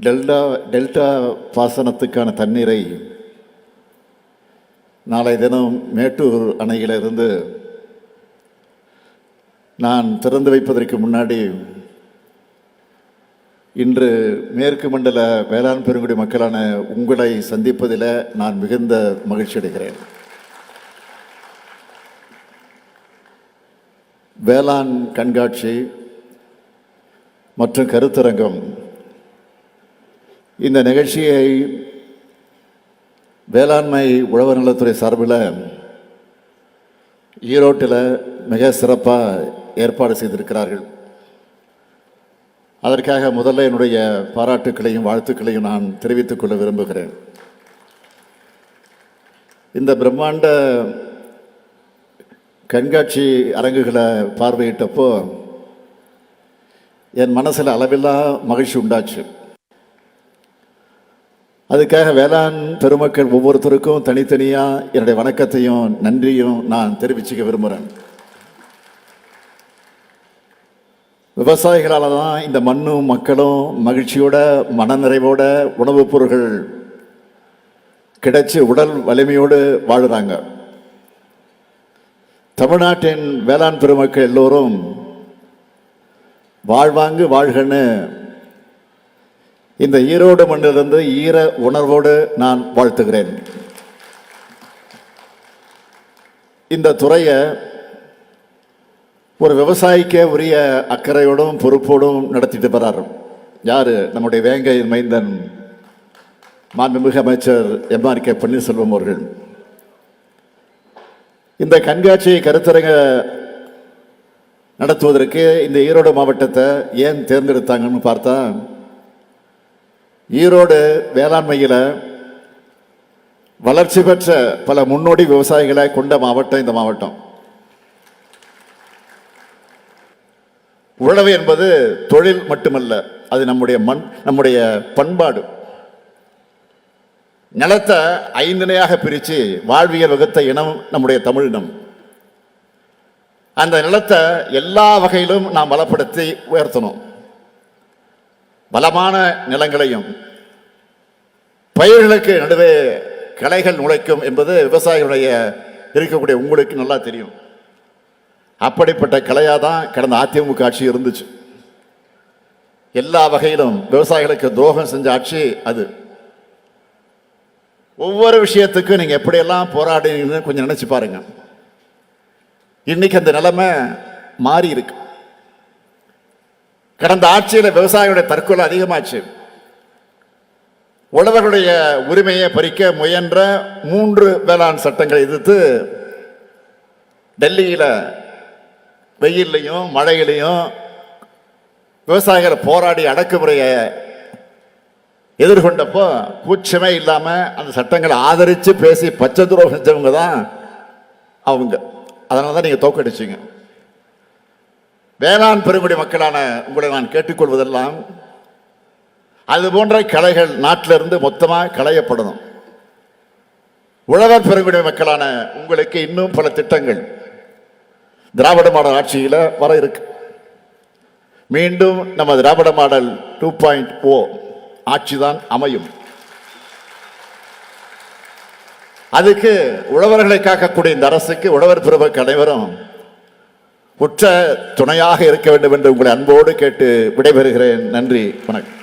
Delta பாசனத்துக்கான தண்ணீரை நாளை தினம் மேட்டூர் அணையிலிருந்து நான் திறந்து வைப்பதற்கு முன்னாடி இன்று மேற்கு மண்டல வேளாண் பெருங்குடி மக்களான உங்களை சந்திப்பதில் நான் மிகுந்த மகிழ்ச்சி அடைகிறேன். வேளாண் கண்காட்சி மற்றும் கருத்தரங்கம் இந்த நிகழ்ச்சியை வேளாண்மை உழவர் நலத்துறை சார்பில் ஈரோட்டில் மிக சிறப்பாக ஏற்பாடு செய்திருக்கிறார்கள். அதற்காக முதல்ல என்னுடைய பாராட்டுக்களையும் வாழ்த்துக்களையும் நான் தெரிவித்துக் கொள்ள விரும்புகிறேன். இந்த பிரம்மாண்ட கண்காட்சி அரங்குகளை பார்வையிட்டப்போ என் மனசில் அளவில்லா மகிழ்ச்சி உண்டாச்சு. அதுக்காக வேளாண் பெருமக்கள் ஒவ்வொருத்தருக்கும் தனித்தனியாக என்னுடைய வணக்கத்தையும் நன்றியும் நான் தெரிவிச்சுக்க விரும்புகிறேன். விவசாயிகளால் தான் இந்த மண்ணும் மக்களும் மகிழ்ச்சியோட மனநிறைவோட உணவுப் பொருட்கள் கிடைச்சி உடல் வலிமையோடு வாழுறாங்க. தமிழ்நாட்டின் வேளாண் பெருமக்கள் எல்லோரும் வாழ்வாங்கு வாழ்கன்னு இந்த ஈரோடு மண்ணிலிருந்து ஈர உணர்வோடு நான் வாழ்த்துகிறேன். இந்த துறையை ஒரு விவசாயிக்க உரிய அக்கறையோடும் பொறுப்போடும் நடத்திட்டு வர்றார். யாரு? நம்முடைய வேங்கை மைந்தன் மாண்புமிகு அமைச்சர் எம்.ஆர்.கே. பன்னீர்செல்வம் அவர்கள். இந்த கண்காட்சி கருத்தரங்க நடத்துவதற்கு இந்த ஈரோடு மாவட்டத்தை ஏன் தேர்ந்தெடுத்தாங்கன்னு பார்த்தா, ஈரோடு வேளாண்மையில் வளர்ச்சி பெற்ற பல முன்னோடி விவசாயிகளை கொண்ட மாவட்டம் இந்த மாவட்டம். உழவு என்பது தொழில் மட்டுமல்ல, அது நம்முடைய மண், நம்முடைய பண்பாடு. நிலத்தை 5 நிலையாக பிரித்து வாழ்வியல் வகுத்த இனம் நம்முடைய தமிழினம். அந்த நிலத்தை எல்லா வகையிலும் நாம் பலப்படுத்தி உயர்த்தணும். பலமான நிலங்களையும் பயிர்களுக்கு நடுவே களைகள் நுழைக்கும் என்பது விவசாயிகளுடைய இருக்கக்கூடிய உங்களுக்கு நல்லா தெரியும். அப்படிப்பட்ட கலையாக தான் கடந்த அதிமுக ஆட்சி இருந்துச்சு. எல்லா வகையிலும் விவசாயிகளுக்கு துரோகம் செஞ்ச ஆட்சி அது. ஒவ்வொரு விஷயத்துக்கும் நீங்கள் எப்படியெல்லாம் போராடினீங்கன்னு கொஞ்சம் நினைச்சு பாருங்க. இன்னைக்கு அந்த நிலைமை மாறி இருக்கு. கடந்த ஆட்சியில் விவசாயிகளுடைய தற்கொலை அதிகமாச்சு. உழவர்களுடைய உரிமையை பறிக்க முயன்ற 3 வேளாண் சட்டங்களை எதிர்த்து டெல்லியில் வெயிலையும் மழையிலையும் விவசாயிகள் போராடி அடக்குமுறையை எதிர்கொண்டப்போ கூச்சமே இல்லாமல் அந்த சட்டங்களை ஆதரித்து பேசி பச்சை துரோகம் செஞ்சவங்க தான் அவங்க. அதனால தான் நீங்கள் தோக்கடிச்சிங்க. வேளாண் பெருங்குடி மக்களான உங்களை நான் கேட்டுக்கொள்வதெல்லாம், அது போன்ற கலைகள் நாட்டிலிருந்து மொத்தமாக களையப்படணும். உழவர் பெருங்குடி மக்களான உங்களுக்கு இன்னும் பல திட்டங்கள் திராவிட மாடல் ஆட்சியில் வர இருக்கு. மீண்டும் நம்ம திராவிட மாடல் 2.0 ஆட்சிதான் அமையும். அதுக்கு உழவர்களை காக்கக்கூடிய இந்த அரசுக்கு உழவர் பெருமக்கள் அனைவரும் உற்ற துணையாக இருக்க வேண்டும் என்று உங்களை அன்போடு கேட்டு விடைபெறுகிறேன். நன்றி, வணக்கம்.